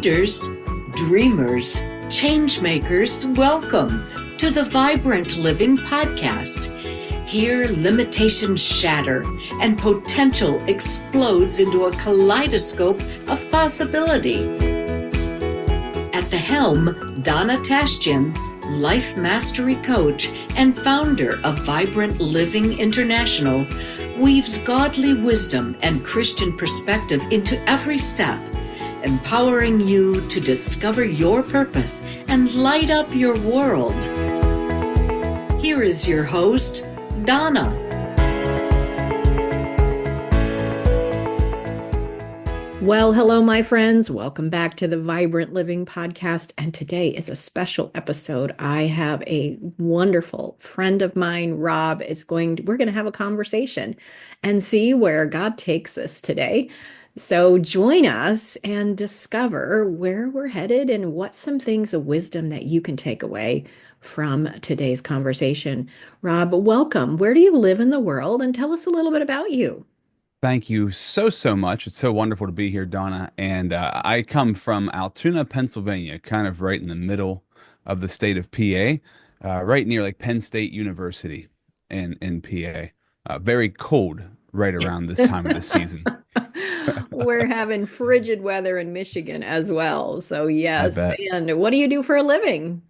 leaders, dreamers, changemakers, welcome to the Vibrant Living Podcast. Here, limitations shatter and potential explodes into a kaleidoscope of possibility. At the helm, Donna Tashjian, life mastery coach and founder of Vibrant Living International, weaves godly wisdom and Christian perspective into every step, empowering you to discover your purpose and light up your world. Here is your host, Donna. Well, hello, my friends. Welcome back to the Vibrant Living Podcast. And today is a special episode. I have a wonderful friend of mine, Rob, we're going to have a conversation and see where God takes us today. So join us and discover where we're headed and what some things of wisdom that you can take away from today's conversation. Rob, welcome. Where do you live in the world? And tell us a little bit about you. Thank you so much. It's so wonderful to be here, Donna. And I come from Altoona, Pennsylvania, kind of right in the middle of the state of PA, right near like Penn State University in PA. Very cold right around this time of the season. We're having frigid weather in Michigan as well. So yes. I bet. And what do you do for a living?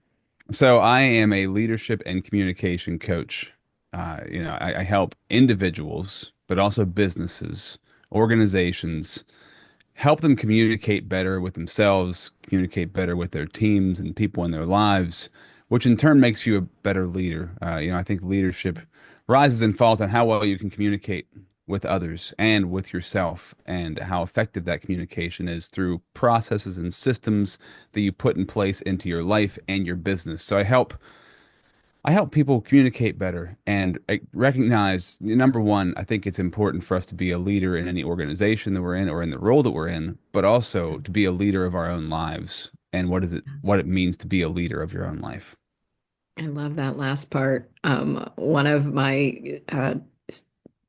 So I am a leadership and communication coach. I help individuals, but also businesses, organizations, help them communicate better with themselves, communicate better with their teams and people in their lives, which in turn makes you a better leader. I think leadership rises and falls on how well you can communicate with others and with yourself, and how effective that communication is through processes and systems that you put in place into your life and your business. So I help people communicate better, and I recognize, number one, I think it's important for us to be a leader in any organization that we're in or in the role that we're in, but also to be a leader of our own lives and what it means to be a leader of your own life. I love that last part. One of my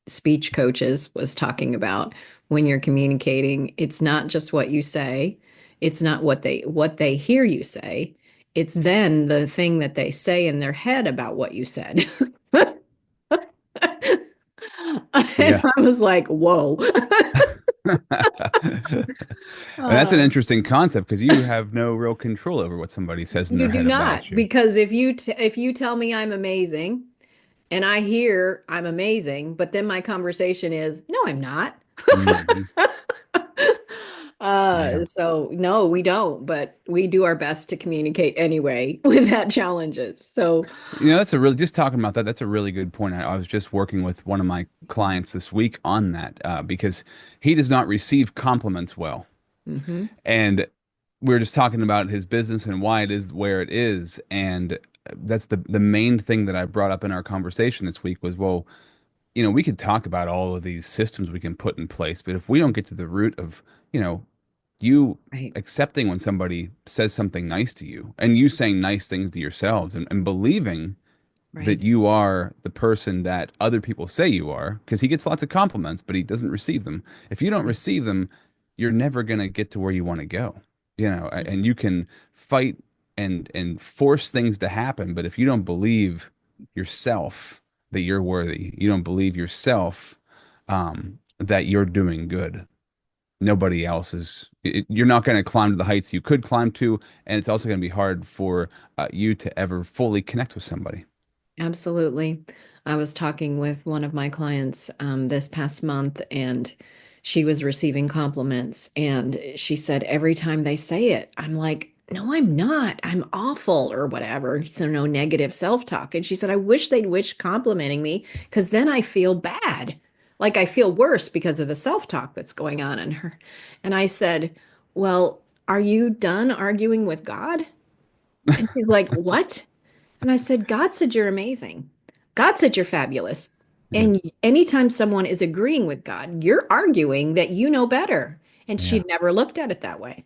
speech coaches was talking about when you're communicating, it's not just what you say, it's not what they hear you say. It's then the thing that they say in their head about what you said. Yeah. I was like, whoa. And that's an interesting concept, because you have no real control over what somebody says in their head about you. Because if you tell me I'm amazing and I hear I'm amazing, but then my conversation is, no, I'm not. Mhm. Yeah. So no, we don't, but we do our best to communicate anyway when that challenges. So, Just talking about that, that's a really good point. I was just working with one of my clients this week on that, because he does not receive compliments well. mhm. And we were just talking about his business and why it is where it is. And that's the main thing that I brought up in our conversation this week was, well, we could talk about all of these systems we can put in place, but if we don't get to the root of, you Right. accepting when somebody says something nice to you, and you saying nice things to yourselves, and believing Right. that you are the person that other people say you are, because he gets lots of compliments, but he doesn't receive them. If you don't receive them, you're never going to get to where you want to go, and you can fight and force things to happen. But if you don't believe yourself that you're worthy, you don't believe yourself that you're doing good, nobody else is. You're not going to climb to the heights you could climb to, and it's also going to be hard for you to ever fully connect with somebody. Absolutely. I was talking with one of my clients this past month, and she was receiving compliments, and she said every time they say it, I'm like, no, I'm not. I'm awful or whatever. So no negative self-talk. And she said, I wish they'd wish complimenting me, because then I feel bad. Like I feel worse because of the self-talk that's going on in her. And I said, well, are you done arguing with God? And she's like, what? And I said, God said you're amazing. God said you're fabulous. Yeah. And anytime someone is agreeing with God, you're arguing that you know better. And Yeah. she'd never looked at it that way.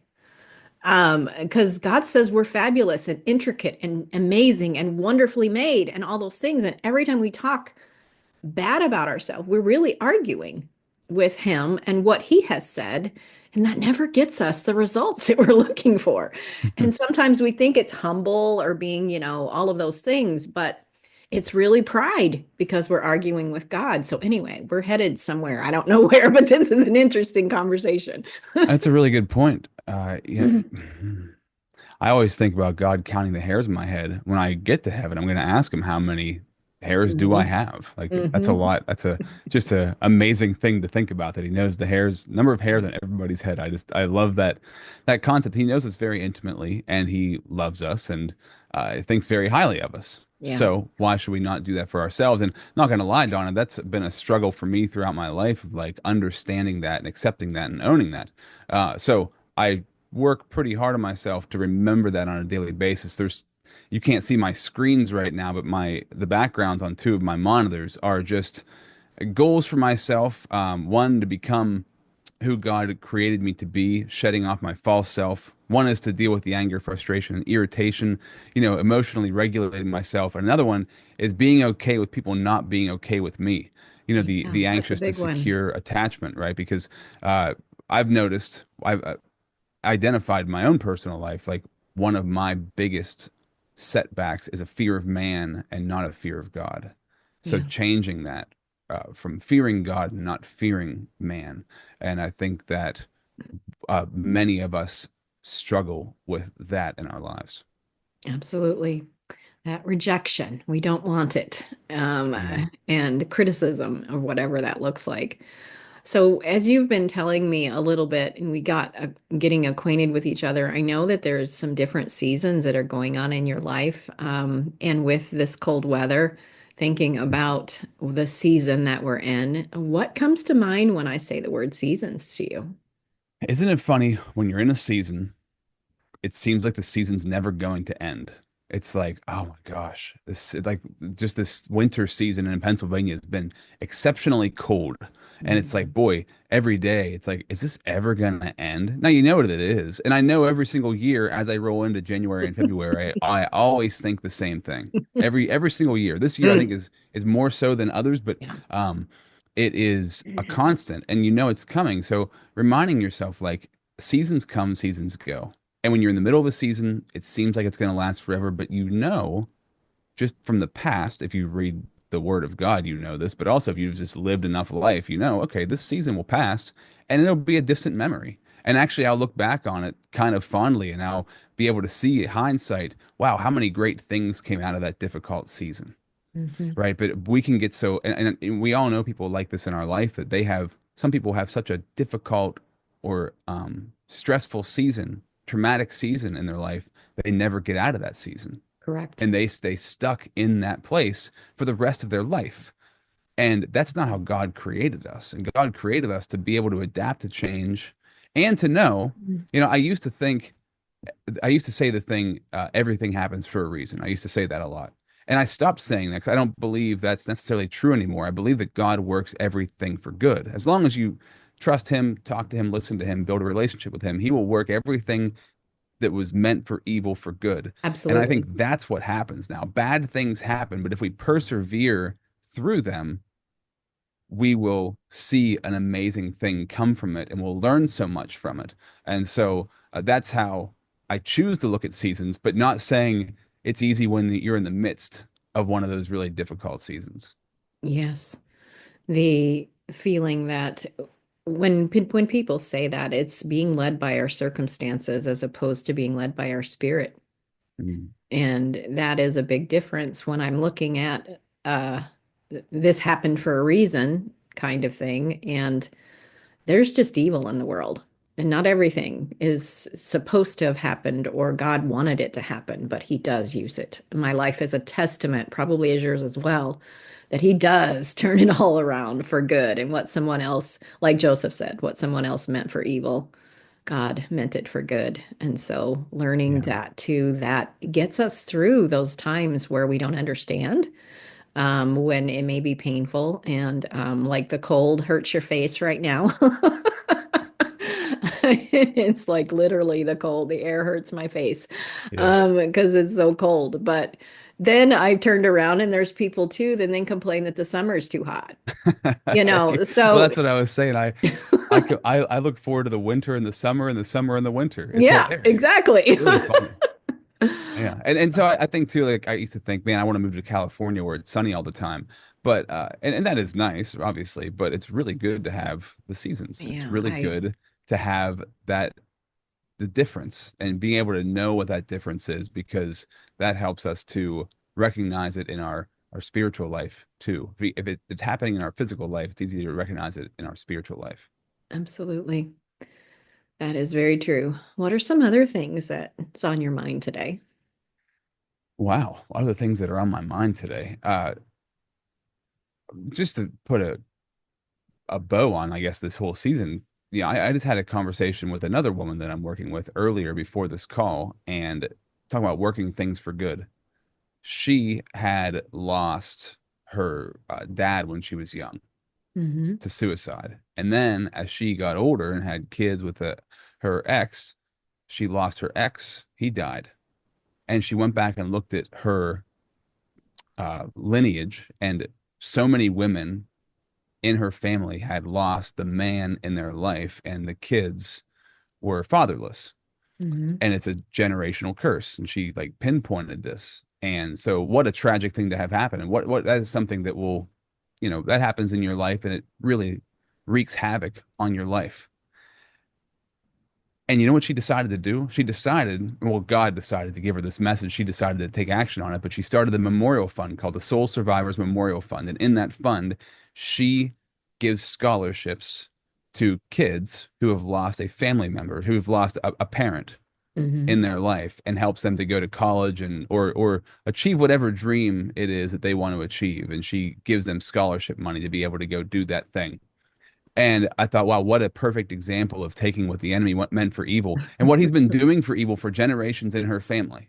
Because God says we're fabulous and intricate and amazing and wonderfully made and all those things. And every time we talk bad about ourselves, we're really arguing with him and what he has said. And that never gets us the results that we're looking for. And sometimes we think it's humble or being, all of those things, but it's really pride because we're arguing with God. So anyway, we're headed somewhere. I don't know where, but this is an interesting conversation. That's a really good point. Yeah, I always think about God counting the hairs in my head. When I get to heaven, I'm going to ask him how many hairs do I Mhm. have? Like that's a Mhm. lot. That's a just a amazing thing to think about that he knows the hairs, number of hairs on everybody's head. I love that concept. He knows us very intimately and he loves us and thinks very highly of us. Yeah, So why should we not do that for ourselves? And not gonna lie, Donna, that's been a struggle for me throughout my life of like understanding that and accepting that and owning that. So I work pretty hard on myself to remember that on a daily basis. You can't see my screens right now, but the backgrounds on two of my monitors are just goals for myself. One, to become who God created me to be, shedding off my false self. One is to deal with the anger, frustration, and irritation, emotionally regulating myself. And another one is being okay with people not being okay with me. yeah, The that's a anxious to big one. secure attachment, right? Because I've noticed, I've identified in my own personal life, like one of my biggest setbacks is a fear of man and not a fear of God. So Yeah, changing that from fearing God and not fearing man. And I think that many of us struggle with that in our lives. absolutely. That rejection, we don't want it. Yeah. And criticism of whatever that looks like. So, as you've been telling me a little bit, and we got getting acquainted with each other, I know that there's some different seasons that are going on in your life. And with this cold weather, thinking about the season that we're in, what comes to mind when I say the word seasons to you? Isn't it funny when you're in a season it seems like the season's never going to end. It's like, oh my gosh, just this winter season in Pennsylvania has been exceptionally cold. And it's like, Mhm. boy, every day, it's like, is this ever gonna end? Now you know what it is. And I know every single year as I roll into January and February, I always think the same thing. Every single year. This year I think is more so than others, but Yeah. um it is a constant and you know it's coming. So reminding yourself like seasons come, seasons go. And when you're in the middle of a season, it seems like it's going to last forever, but just from the past, if you read the word of God, you know this, but also if you've just lived enough life, okay, this season will pass and it'll be a distant memory. And actually, I'll look back on it kind of fondly and I'll be able to see hindsight, wow, how many great things came out of that difficult season, Mhm. right? But we can get so, and we all know people like this in our life that some people have such a difficult or stressful season, traumatic season in their life, they never get out of that season Correct. and they stay stuck in that place for the rest of their life. And that's not how God created us. And God created us to be able to adapt to change and to know, Mhm. I used to say the thing, everything happens for a reason. I used to say that a lot. And I stopped saying that because I don't believe that's necessarily true anymore. I believe that God works everything for good. As long as you trust Him, talk to Him, listen to Him, build a relationship with Him, He will work everything that was meant for evil for good. And I think Absolutely. that's what happens now. Bad things happen, but if we persevere through them, we will see an amazing thing come from it and we'll learn so much from it. And so that's how I choose to look at seasons, but not saying it's easy when you're in the midst of one of those really difficult seasons. Yes. The feeling that when people say that, it's being led by our circumstances as opposed to being led by our spirit. Mm. And that is a big difference when I'm looking at this happened for a reason kind of thing. And there's just evil in the world. And not everything is supposed to have happened or God wanted it to happen, but He does use it. My life is a testament, probably as yours as well, that He does turn it all around for good. And what someone else, like Joseph said, what someone else meant for evil, God meant it for good. And so learning Yeah. that too, that gets us through those times where we don't understand, when it may be painful and like the cold hurts your face right now. It's like literally the cold, the air hurts my face Yeah. because it's so cold. But then I turned around and there's people too that then complain that the summer is too hot, Well, So that's what I was saying. I look forward to the winter and the summer and the winter. It's Yeah, hilarious. exactly. It's really funny. Yeah. And so I think too, like I used to think, man, I want to move to California where it's sunny all the time. But and that is nice, obviously, but it's really good to have the seasons. It's Yeah, really good to have that the difference and being able to know what that difference is because that helps us to recognize it in our spiritual life too. If it's happening in our physical life, it's easy to recognize it in our spiritual life. absolutely. That is very true. What are some other things that's on your mind today? Wow, a lot of the things that are on my mind today. Just to put a bow on, I guess, this whole season. Yeah, I just had a conversation with another woman that I'm working with earlier before this call and talking about working things for good. She had lost her dad when she was young Hmm. to suicide. And then as she got older and had kids with her ex, she lost her ex. He died. And she went back and looked at her lineage, and so many women in her family had lost the man in their life, and the kids were fatherless. Hmm. And it's a generational curse. And she like pinpointed this. And so what a tragic thing to have happen. And what that is something that will, that happens in your life and it really wreaks havoc on your life. And you know what she decided to do? She decided, well, God decided to give her this message. She decided to take action on it, but she started the memorial fund called the Soul Survivors Memorial Fund. And in that fund, she gives scholarships to kids who have lost a family member, who have lost a parent Hmm. in their life and helps them to go to college and or achieve whatever dream it is that they want to achieve. And she gives them scholarship money to be able to go do that thing. And I thought, wow, what a perfect example of taking what the enemy meant for evil and what he's been doing for evil for generations in her family.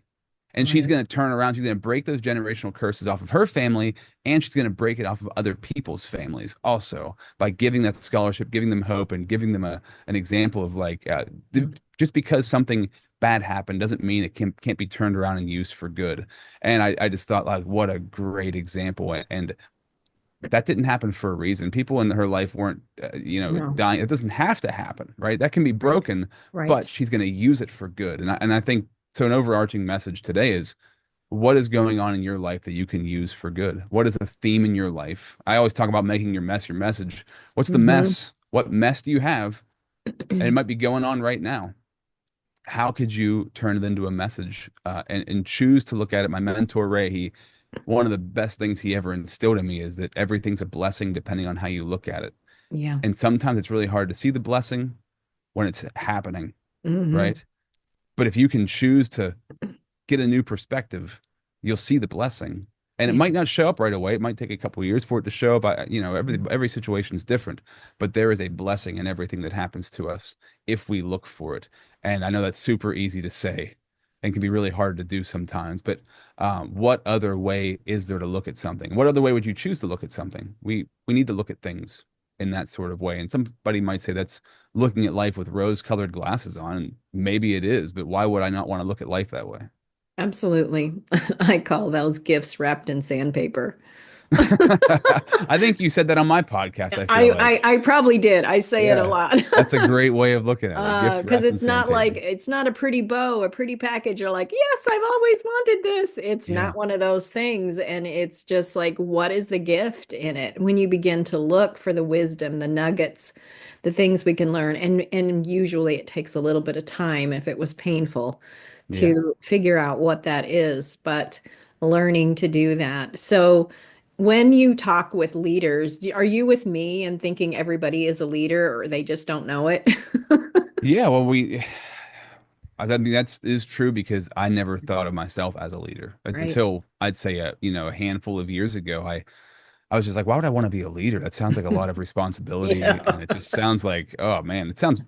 And she's Right. going to turn around. She's going to break those generational curses off of her family, and she's going to break it off of other people's families also by giving that scholarship, giving them hope, and giving them an example of like, just because something bad happened doesn't mean it can't be turned around and used for good. And I just thought, like, what a great example. And that didn't happen for a reason. People in her life weren't, No. dying. It doesn't have to happen, right? That can be Right. broken, but Right. she's going to use it for good. And I think so. An overarching message today is what is going on in your life that you can use for good? What is the theme in your life? I always talk about making your mess your message. What's the Hmm. mess? What mess do you have? And it might be going on right now. How could you turn it into a message and choose to look at it? My mentor, Ray, one of the best things he ever instilled in me is that everything's a blessing depending on how you look at it. Yeah. And sometimes it's really hard to see the blessing when it's happening, Hmm. right? But if you can choose to get a new perspective, you'll see the blessing. And it Yeah. might not show up right away. It might take a couple of years for it to show up. Every situation is different, but there is a blessing in everything that happens to us if we look for it. And I know that's super easy to say and can be really hard to do sometimes. But what other way is there to look at something? What other way would you choose to look at something? We need to look at things in that sort of way. And somebody might say that's looking at life with rose-colored glasses on. And maybe it is, but why would I not want to look at life that way? Absolutely. I call those gifts wrapped in sandpaper. I think you said that on my podcast, I feel like. I probably did. I say it a Yeah. lot. That's a great way of looking at it. Gift Because wrapped in it's not like sandpaper. it's not a pretty bow, a pretty package. You're like, yes, I've always wanted this. It's Yeah. not one of those things. And it's just like, what is the gift in it? When you begin to look for the wisdom, the nuggets, the things we can learn. And usually it takes a little bit of time if it was painful Yeah. to figure out what that is, but learning to do that. So when you talk with leaders, are you with me and thinking everybody is a leader or they just don't know it? Yeah, well, I mean, that's is true because I never thought of myself as a leader Right. until I'd say a handful of years ago. I was just like, why would I want to be a leader? That sounds like a lot of responsibility, Yeah. and it just sounds like, oh man, it sounds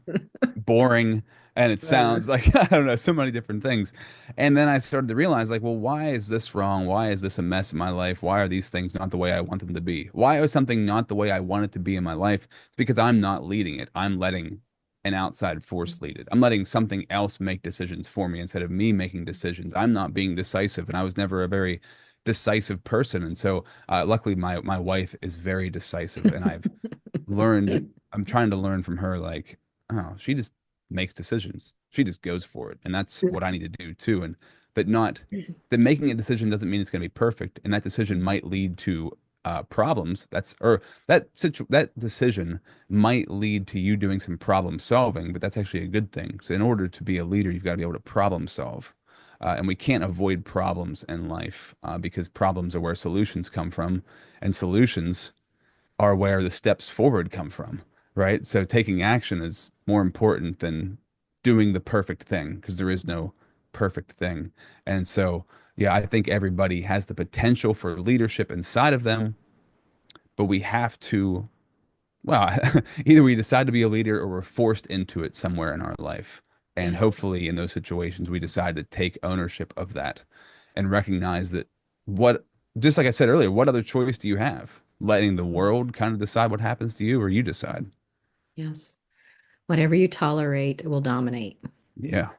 boring, and it Uh, sounds like I don't know, so many different things. And then I started to realize, like, well, why is this wrong? Why is this a mess in my life? Why are these things not the way I want them to be? Why is something not the way I want it to be in my life? It's because I'm not leading it. I'm letting an outside force lead it. I'm letting something else make decisions for me instead of me making decisions. I'm not being decisive, and I was never a very decisive person. And so, luckily, my wife is very decisive, and I've I'm trying to learn from her, like, oh, she just makes decisions. She just goes for it. And that's what I need to do too. And that not that making a decision doesn't mean it's going to be perfect. And that decision might lead to problems. That decision might lead to you doing some problem solving, but that's actually a good thing. So in order to be a leader, you've got to be able to problem solve. And we can't avoid problems in life because problems are where solutions come from, and solutions are where the steps forward come from, right? So taking action is more important than doing the perfect thing because there is no perfect thing. And so, yeah, I think everybody has the potential for leadership inside of them, but we have to, well, either we decide to be a leader or we're forced into it somewhere in our life. And Yeah. hopefully, in those situations, we decide to take ownership of that and recognize that what, just like I said earlier, what other choice do you have? Letting the world kind of decide what happens to you, or you decide? Yes. Whatever you tolerate will dominate. Yeah.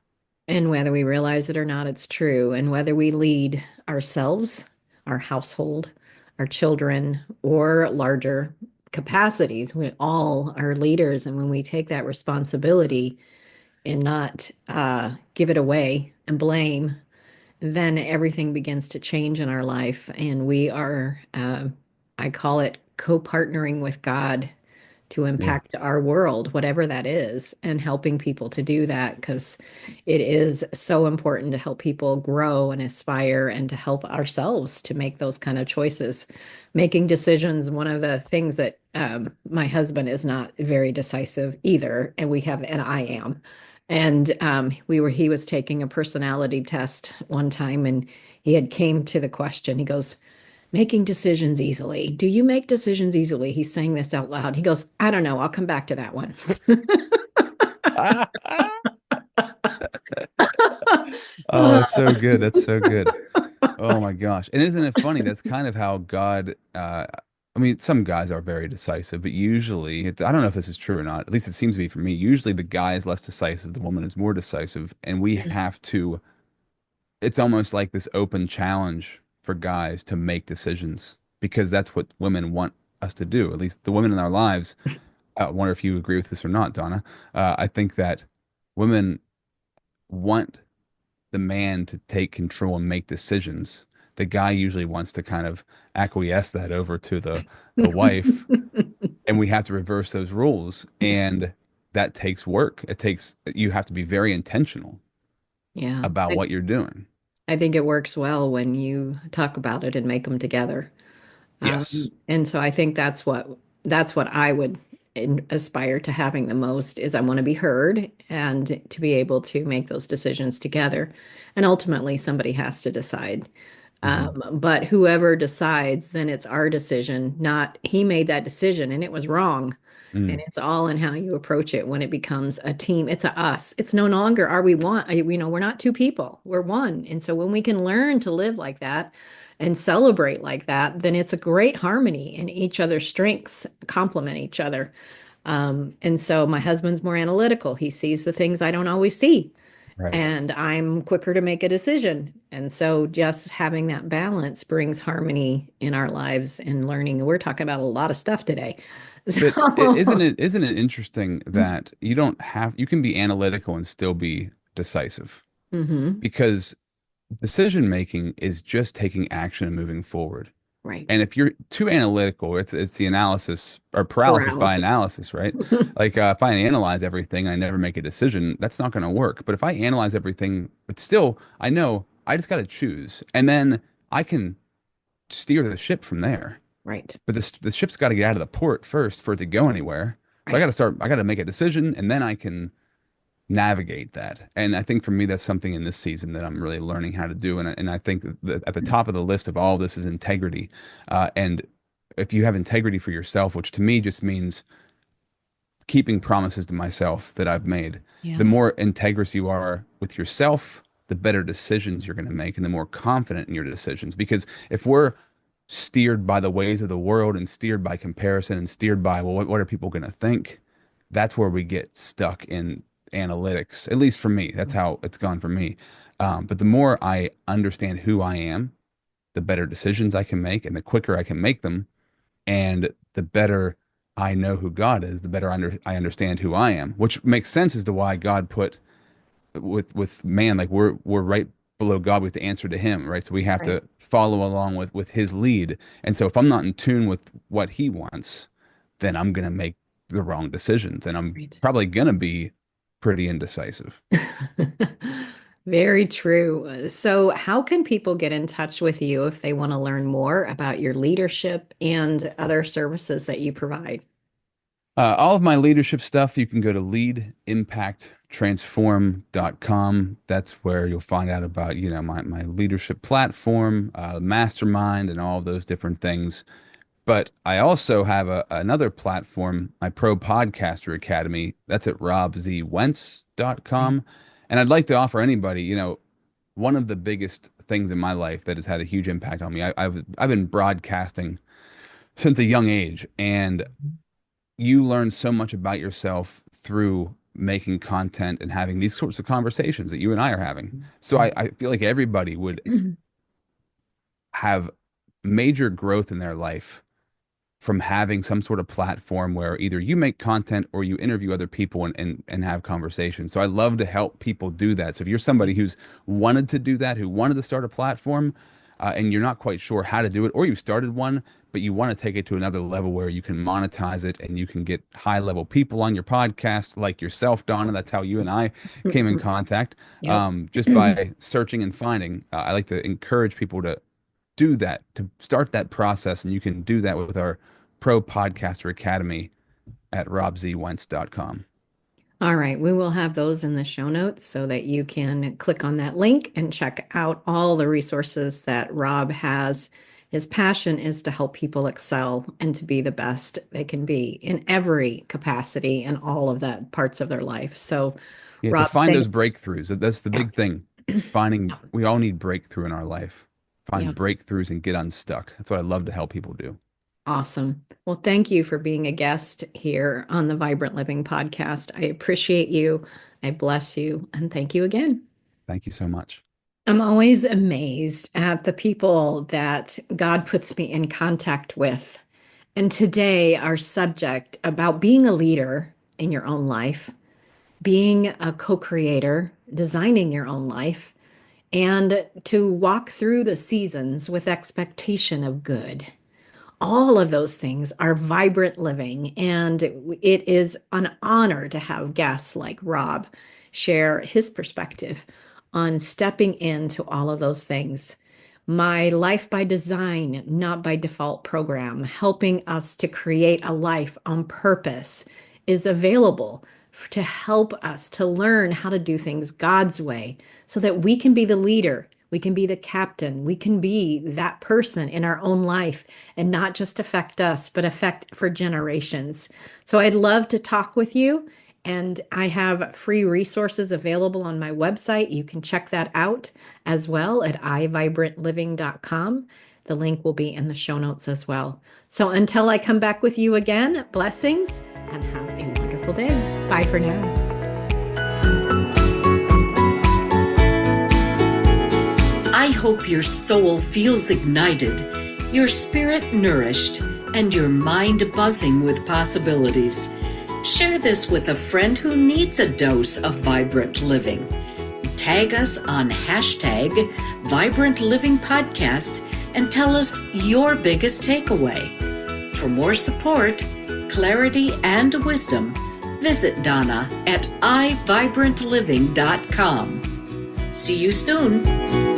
And whether we realize it or not, it's true. And whether we lead ourselves, our household, our children, or larger capacities, we all are leaders. And when we take that responsibility and not give it away and blame, then everything begins to change in our life. And we are, I call it co-partnering with God to Yeah. impact our world, whatever that is, and helping people to do that because it is so important to help people grow and aspire and to help ourselves to make those kind of choices. Making decisions, one of the things that my husband is not very decisive either, and I am. And he was taking a personality test one time, and he had came to the question. He goes, making decisions easily. Do you make decisions easily? He's saying this out loud. He goes, I don't know. I'll come back to that one. Oh, that's so good. That's so good. Oh my gosh. And isn't it funny? That's kind of how God, I mean, some guys are very decisive, but usually, I don't know if this is true or not. At least it seems to be for me. Usually the guy is less decisive, the woman is more decisive, and we have to, it's almost like this open challenge for guys to make decisions because that's what women want us to do. At least the women in our lives. I wonder if you agree with this or not, Donna. I think that women want the man to take control and make decisions. The guy usually wants to kind of acquiesce that over to the wife, and we have to reverse those rules. And that takes work. You have to be very intentional Yeah, about what you're doing. I think it works well when you talk about it and make them together. Yes. And so I think that's what I would aspire to having the most is I want to be heard and to be able to make those decisions together. And ultimately, somebody has to decide. Hmm. But whoever decides, then it's our decision, not he made that decision and it was wrong. And Mm, it's all in how you approach it when it becomes a team. It's a us. It's no longer are we one. We're not two people. We're one. And so when we can learn to live like that and celebrate like that, then it's a great harmony and each other's strengths complement each other. And so my husband's more analytical. He sees the things I don't always see right. and I'm quicker to make a decision. And so just having that balance brings harmony in our lives and learning. We're talking about a lot of stuff today. But So, isn't it interesting that you can be analytical and still be decisive hmm because decision making is just taking action and moving forward. right. And if you're too analytical, it's the analysis or paralysis by Paralysis. analysis, right? Like if I analyze everything and I never make a decision, that's not going to work. But if I analyze everything, but still, I know I just got to choose, and then I can steer the ship from there. Right. But the ship's got to get out of the port first for it to go anywhere. So Right. I got to make a decision, and then I can navigate that. And I think for me, that's something in this season that I'm really learning how to do. And I think that at the top of the list of all of this is integrity. And if you have integrity for yourself, which to me just means keeping promises to myself that I've made, the Yes. more integrous you are with yourself, the better decisions you're going to make and the more confident in your decisions. Because if we're steered by the ways of the world and steered by comparison and steered by, well, what are people going to think? That's where we get stuck in analytics. At least for me, that's how it's gone for me. But the more I understand who I am, the better decisions I can make and the quicker I can make them and the better I know who God is, the better I understand who I am, which makes sense as to why God put with man, like we're right below God. We have to answer to him, right? So we have Right. to follow along with his lead. And so if I'm not in tune with what he wants, then I'm gonna make the wrong decisions, and I'm Right. probably gonna be pretty indecisive. Very true. So, how can people get in touch with you if they want to learn more about your leadership and other services that you provide? All of my leadership stuff, you can go to leadimpacttransform.com. That's where you'll find out about, my leadership platform, mastermind, and all of those different things. But I also have another platform, my Pro Podcaster Academy. That's at robzwentz.com. And I'd like to offer anybody, one of the biggest things in my life that has had a huge impact on me. I've been broadcasting since a young age, and you learn so much about yourself through making content and having these sorts of conversations that you and I are having. So I feel like everybody would have major growth in their life from having some sort of platform where either you make content or you interview other people and have conversations. So I love to help people do that. So if you're somebody who's wanted to do that, who wanted to start a platform, and you're not quite sure how to do it, or you started one, but you want to take it to another level where you can monetize it and you can get high level people on your podcast, like yourself, Donna. That's how you and I came in contact, Yep. just by searching and finding. I like to encourage people to do that, to start that process. And you can do that with our Pro Podcaster Academy at robzwentz.com. All right, we will have those in the show notes so that you can click on that link and check out all the resources that Rob has. His passion is to help people excel and to be the best they can be in every capacity and all of that parts of their life. So, Yeah, to Rob, find thank those breakthroughs. That's the yeah, big thing. We all need breakthrough in our life. yeah, Find breakthroughs and get unstuck. That's what I love to help people do. awesome. Well, thank you for being a guest here on the Vibrant Living podcast. I appreciate you. I bless you, and thank you again. Thank you so much. I'm always amazed at the people that God puts me in contact with. And today, our subject about being a leader in your own life, being a co-creator, designing your own life, and to walk through the seasons with expectation of good. All of those things are vibrant living, and it is an honor to have guests like Rob share his perspective on stepping into all of those things. My Life by Design, Not by Default program, helping us to create a life on purpose, is available to help us to learn how to do things God's way so that we can be the leader, we can be the captain, we can be that person in our own life and not just affect us, but affect for generations. So I'd love to talk with you. And I have free resources available on my website. You can check that out as well at iVibrantLiving.com. The link will be in the show notes as well. So until I come back with you again, blessings and have a wonderful day. Bye for now. I hope your soul feels ignited, your spirit nourished, and your mind buzzing with possibilities. Share this with a friend who needs a dose of vibrant living. Tag us on hashtag Vibrant Living Podcast and tell us your biggest takeaway. For more support, clarity, and wisdom, visit Donna at iVibrantLiving.com. See you soon.